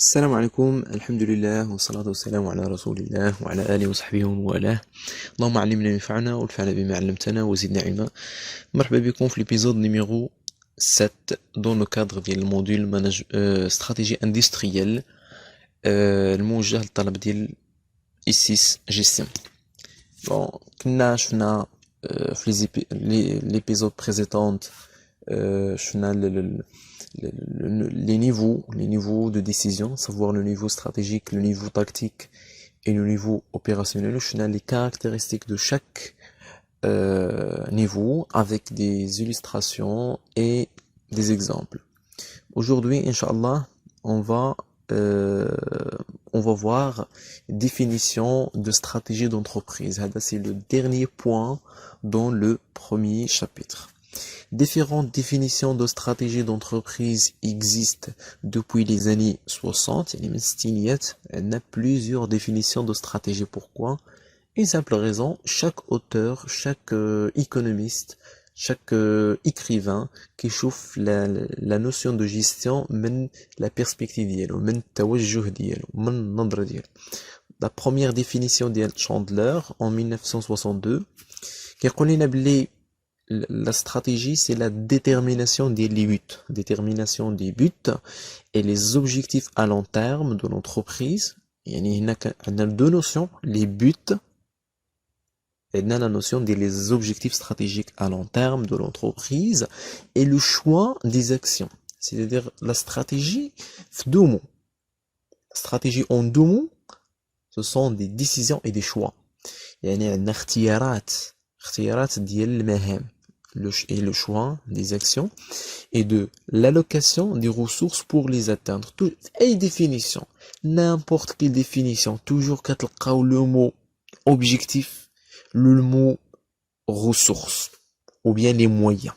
السلام عليكم. الحمد لله والصلاة والسلام على رسول الله وعلى آله وصحبه ومن والاه. اللهم علمنا ما ينفعنا وانفعنا بما علمتنا وزدنا علما. مرحبا بكم في l'épisode numéro 7 dans le cadre ديال الموديل stratégie industrielle الموجه للطلب ديال I6 gestion. Bon, كنا شفنا في l'épisode précédent شفنا les niveaux de décision, savoir le niveau stratégique, le niveau tactique et le niveau opérationnel. Je les caractéristiques de chaque niveau avec des illustrations et des exemples. Aujourd'hui, Inch'Allah, on va voir définition de stratégie d'entreprise. C'est le dernier point dans le premier chapitre. Différentes définitions de stratégie d'entreprise existent depuis les années 60. On a plusieurs définitions de stratégie. Pourquoi? Une simple raison, chaque auteur, chaque économiste, chaque écrivain qui chauffe la notion de gestion من la perspective ديالو, من التوجه ديالو, من النظرة ديالو. La première définition de Chandler en 1962 كيقول لنا بلي la stratégie, c'est la détermination des buts et les objectifs à long terme de l'entreprise. Il y a deux notions, les buts et la notion des objectifs stratégiques à long terme de l'entreprise et le choix des actions. C'est-à-dire la stratégie deux mots. La stratégie en deux mots, ce sont des décisions et des choix. Il y a un اختيارات ديال المهام et le choix des actions et de l'allocation des ressources pour les atteindre. Et définition, n'importe quelle définition, toujours كتلقاو le mot objectif, le mot ressources ou bien les moyens.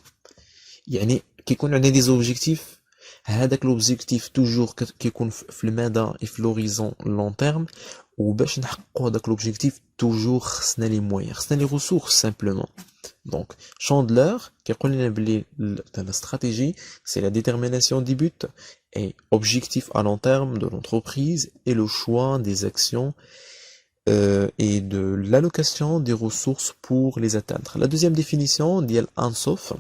يعني كيكون عندنا des objectifs, هذاك l'objectif toujours كيكون في المدى et في l'horizon long terme. وباش نحققوا هذاك l'objectif toujours خصنا les moyens, خصنا les ressources simplement. Donc Chandler كيقول لنا بلي la stratégie c'est la détermination des buts et objectifs à long terme de l'entreprise et le choix des actions et de l'allocation des ressources pour les atteindre. La deuxième définition ديال Ansoff,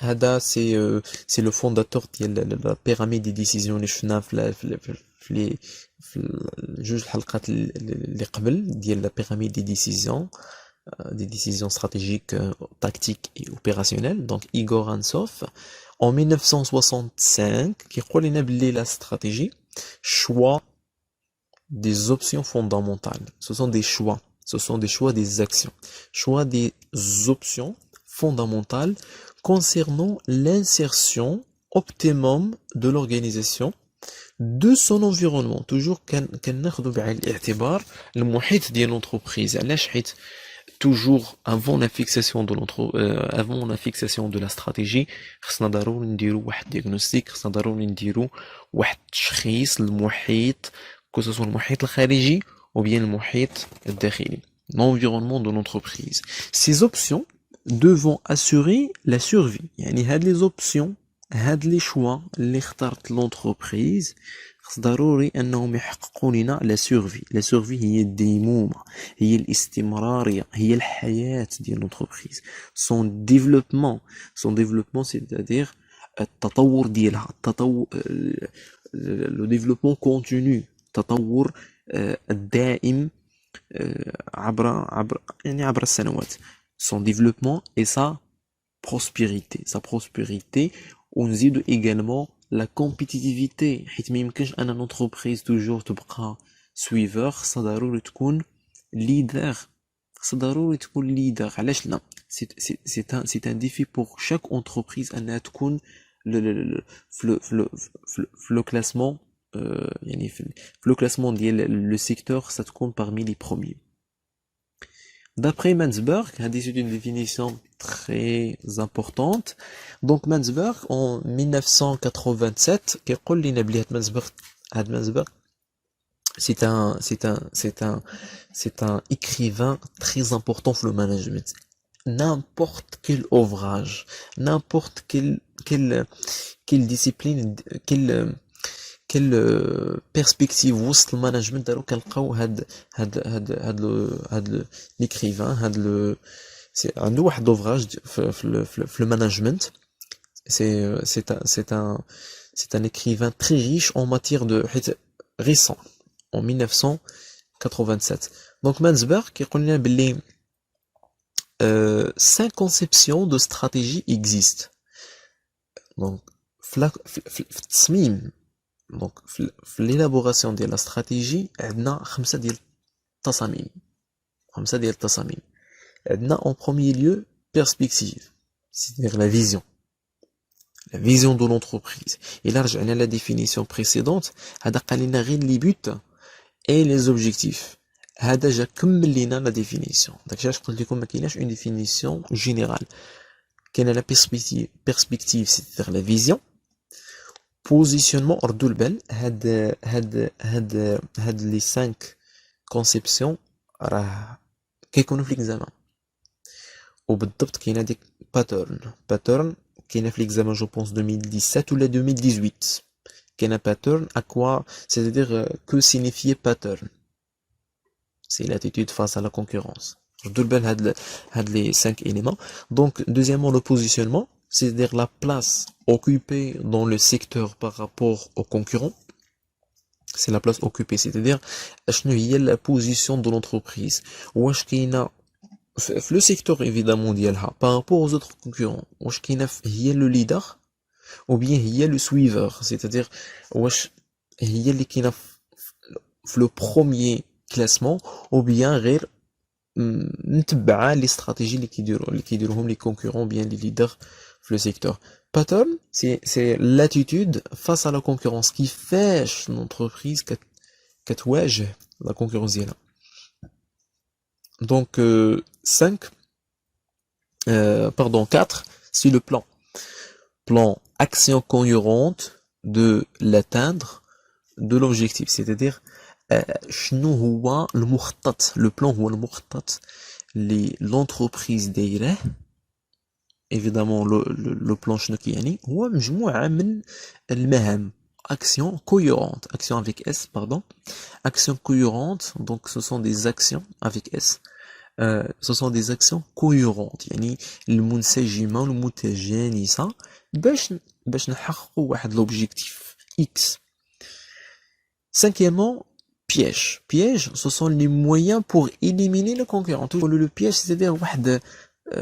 هذا c'est le fondateur ديال la pyramide des décisions اللي شفنا في جوج الحلقات اللي قبل ديال la pyramide des décisions stratégiques, tactiques et opérationnelles. Donc Igor Ansoff en 1965 كيقول لنا بلي la stratégie, choix des options fondamentales. Ce sont des choix des actions, choix des options fondamentales concernant l'insertion optimum de l'organisation de son environnement. Toujours كناخذوا بعين الاعتبار المحيط ديال l'entreprise. علاش؟ حيت toujours avant la fixation de la stratégie خصنا ضروري نديرو واحد diagnostic, خصنا ضروري نديرو واحد تشخيص للمحيط, que ce soit المحيط الخارجي ou bien المحيط الداخلي, l'environnement de l'entreprise. Ces options devront assurer la survie. يعني هاد les options, هاد les choix اللي اختارت l'entreprise خص ضروري انهم يحققوا لنا لا سيرفي. لا سيرفي هي الديمومه, هي الاستمراريه, هي الحياه ديال l'entreprise. son développement c'est-à-dire التطور ديالها, le développement continu, التطور الدائم عبر السنوات. son développement et sa prospérité ونزيدو également la compétitivité. حيت ما يمكنش ان l'entreprise toujours تبقى suiveur, خصها ضروري تكون leader, علاش لا؟ c'est un défi pour chaque entreprise انها تكون في le classement, يعني في le classement ديال le secteur, ça تكون parmi les premiers. D'après Mansberg, c'est une définition très importante. Donc Mansberg en 1987, كيقول لنا بلي Mansberg c'est un écrivain très important pour le management. N'importe quel ouvrage, n'importe quelle discipline, quelle perspective وسط المانجمنت دارو كنلقاو هاد l'écrivain عنده واحد l'ouvrage في le management. C'est un écrivain très riche en matière de récent en 1987. Donc Mansberg كيقول لنا باللي 5 conceptions de stratégie existent. Donc في التصميم donc في l'élaboration de la stratégie عندنا 5 ديال التصاميم. عندنا en premier lieu perspective, c'est-à-dire la vision de l'entreprise. Et là رجعنا la définition précédente, هذا قال لنا غير les buts et les objectifs. هذا جا كمل لينا la définition. داكشي علاش قلت لكم ما كايناش une définition générale. كاينه la perspective, c'est-à-dire la vision. Positionnement, ردوا البال هاد les 5 conceptions راه كيكونوا في l'examen. وبالضبط كاينه ديك pattern كاينه في l'examen je pense 2017 ولا 2018. كاينه pattern à quoi, c'est-à-dire que signifier pattern, c'est l'attitude face à la concurrence. ردوا البال هاد les 5 éléments. Donc deuxièmement le positionnement, c'est-à-dire la place occupée dans le secteur par rapport aux concurrents. C'est la place occupée, c'est-à-dire شنو هي la position de l'entreprise. واش كاينه في le secteur évidemment ديالها par rapport aux autres concurrents. واش كاينه هي le leader ou bien هي le suiveur, c'est-à-dire واش هي اللي كاينه في le premier classement ou bien غير متبعه لي استراتيجي اللي كيديروهم لي concurrents bien les leaders في le secteur. Pattern, c'est l'attitude face à la concurrence qui fait une entreprise كتواجه la concurrence ديالها. Donc 4, c'est le plan. Plan action cohérente de l'atteindre de l'objectif, c'est-à-dire شنو هو المخطط. Le plan هو المخطط اللي l'entreprise دايره. Évidemment le plan شنو كيعني هو مجموعة من المهام. Action cohérente, action avec S, pardon. Action cohérente, donc ce sont des actions avec S. Ce sont des actions cohérentes, يعني المنسجمة والمتجانسة باش نحققوا واحد l'objectif X. Cinquièmement, piège. Piège, ce sont les moyens pour éliminer le concurrent. Le piège, c'est-à-dire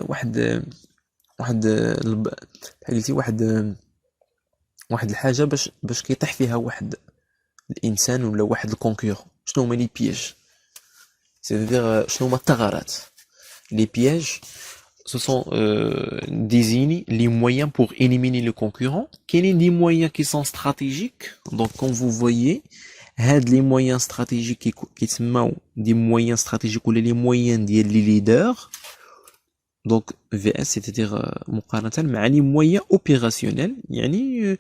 واحد قلتي واحد الحاجه باش كيطيح فيها واحد الانسان ولا واحد الكونكورون. شنو هما لي بييج؟ c'est-à-dire شنو هما الثغرات. les pièges ce sont désignent les moyens pour éliminer le concurrent. كاينين des moyens qui sont stratégiques, donc comme vous voyez هاد les moyens stratégiques كيتسموا des moyens stratégiques ولا les moyens ديال les leaders. Donc VS, c'est-à-dire مقارنة مع les moyens opérationnels, يعني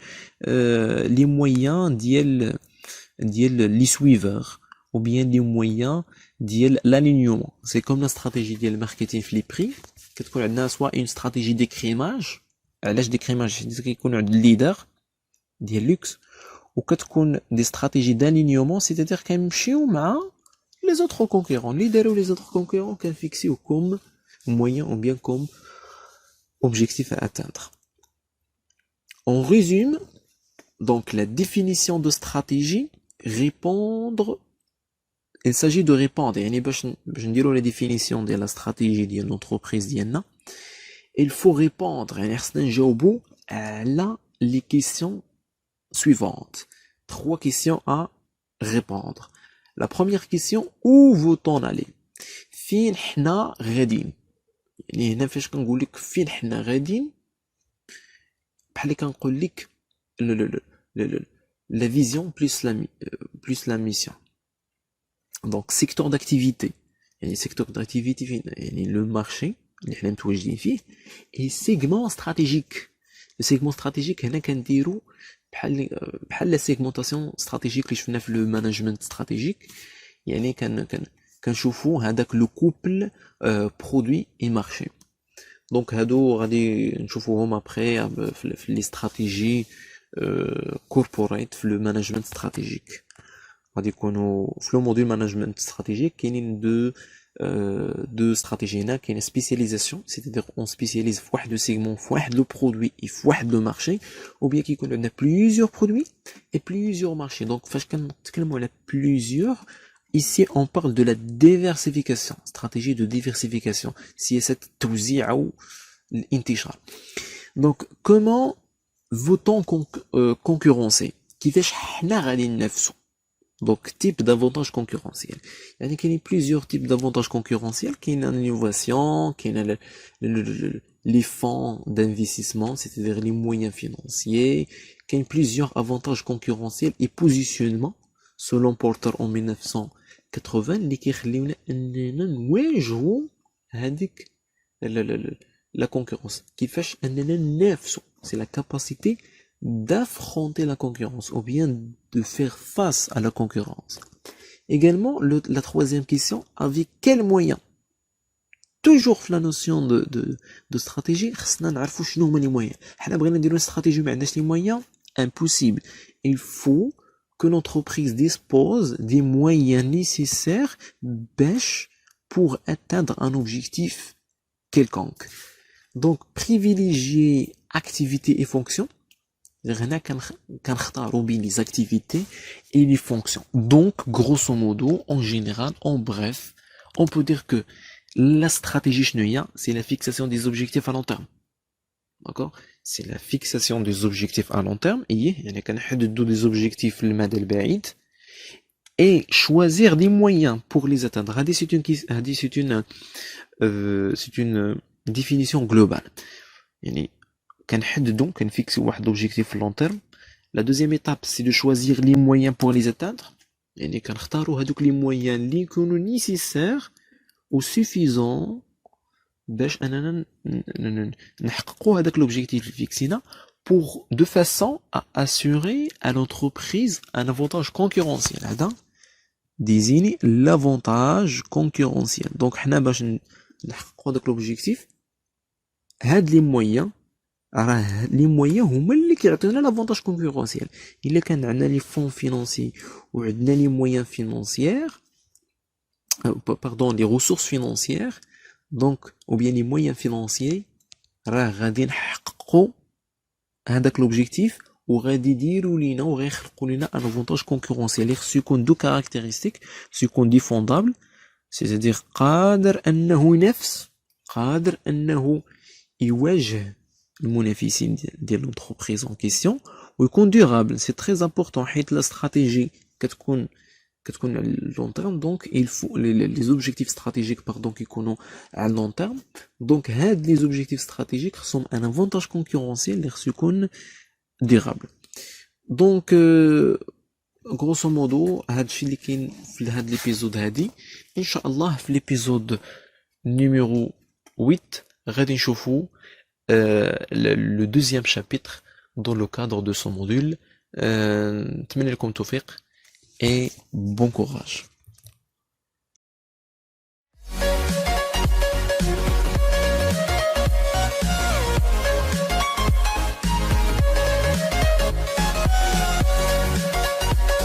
les moyens ديال les suiveurs ou bien les moyens ديال l'alignement. C'est comme la stratégie ديال marketing في les prix. كتكون عندنا soit une stratégie d'écrémage. علاش d'écrémage؟ حيت كيكون عند leader ديال luxe, وكتكون des stratégies d'alignement, c'est-à-dire كنمشيو مع les autres concurrents. اللي داروا les autres concurrents كنفيكسيو comme moyen ou bien comme objectif à atteindre. On résume donc la définition de stratégie. Répondre, il s'agit de répondre, يعني باش نديرو la définition de la stratégie ديال l'entreprise ديالنا, il faut répondre, يعني خصنا نجاوبو على les questions suivantes. 3 questions à répondre. La première question, où veut-on aller? فين حنا غاديين؟ يعني هنا فاش كنقول لك فين حنا غاديين بحال اللي كنقول لك la vision plus la mission. Donc secteur d'activité, يعني secteur d'activité فين؟ يعني le marché اللي حنا متواجدين فيه. et segment stratégique. le segment stratégique هنا كنديرو بحال la segmentation stratégique اللي شفنا في le management stratégique. يعني كنشوفوا هذاك لو كوبل برودوي اي مارشي. دونك هادو غادي نشوفوهم ابري في لي استراتيجي corporate في le management stratégique. غادي يكونوا في لو موديل مانجمنت استراتيجيك كاينين دو استراتيجي هنا كاينه سبيسياليزاسيون سيتادير اون سبيسياليز في واحد لو سيغمون في واحد لو برودوي في واحد لو مارشي او بيان كيكون عندنا بليزيور برودوي اي بليزيور مارشي دونك فاش كنتكلموا على بليزيور ici on parle de la diversification stratégie de diversification سياسه التوزيع او الانتشار دونك comment vaut-on concurrencer كيفاش حنا غادي ننافسوا Donc, type d'avantage concurrentiel. Il y a plusieurs types d'avantages concurrentiels. Il y a l'innovation, il y a les fonds d'investissement, c'est-à-dire les moyens financiers. Il y a plusieurs avantages concurrentiels et positionnement, selon Porter en 1980, اللي كيخليونا اننا نواجهوا هذيك la concurrence. كيفاش اننا ننافسوا. C'est la capacité d'affronter la concurrence ou bien de faire face à la concurrence. Également, la troisième question, avec quels moyens? Toujours la notion de stratégie, خصنا نعرفوا شنو هما les moyens. حنا بغينا نديروا stratégie ما عندناش les moyens, impossible. Il faut que l'entreprise dispose des moyens nécessaires pour atteindre un objectif quelconque. Donc, privilégier activité et fonction. هنا كنختاروا بين les activités et les fonctions. Donc, grosso modo, en général, en bref, on peut dire que la stratégie شنوية, c'est la fixation des objectifs à long terme. D'accord? C'est la fixation des objectifs à long terme. يعني كنحددوا des objectifs للمدى البعيد et choisir des moyens pour les atteindre. هذه c'est une définition globale. يعني كنحددوا كنفيكسيو واحد l'objectif long terme. La deuxième étape, c'est de choisir les moyens pour les atteindre. يعني كنختاروا هذوك les moyens اللي يكونوا nécessaires ou suffisants باش اننا نحققوا هذاك l'objectif اللي فيكسينا pour de façon à assurer à l'entreprise un avantage concurrentiel. هذا désigne l'avantage concurrentiel. Donc حنا باش نحققوا هذاك l'objectif هاد les moyens راه لي مويان هما اللي كيعطيونا لافونتاج كونكورونسيال. الا كان عندنا لي فون فينانسي وعندنا لي مويان فينانسيير باردون لي ريسورس فينانسيير دونك او بيان لي مويان فينانسيي راه غادي نحققوا هذاك لوبجيكتيف وغادي يديروا لينا وغيخلقوا لينا ان افونتاج كونكورونسيال اللي خصو يكون دو كاركتيرستيك خصو يكون ديفوندابل سيتادير قادر انه ينافس قادر انه يواجه المنافسين ديال l'entreprise en question ويكون durable. C'est très important حيت la stratégie كتكون à long terme donc il faut les objectifs stratégiques pardon كيكونوا à long terme donc هاد les objectifs stratégiques خصهم un avantage concurrentiel اللي خصو يكون durable. Donc grosso modo هادشي اللي كاين في هاد ليبيزود هادي. ان شاء الله في ليبيزود numéro 8 غادي نشوفوا le deuxième chapitre dans le cadre de son module. نتمنى لكم التوفيق et bon courage.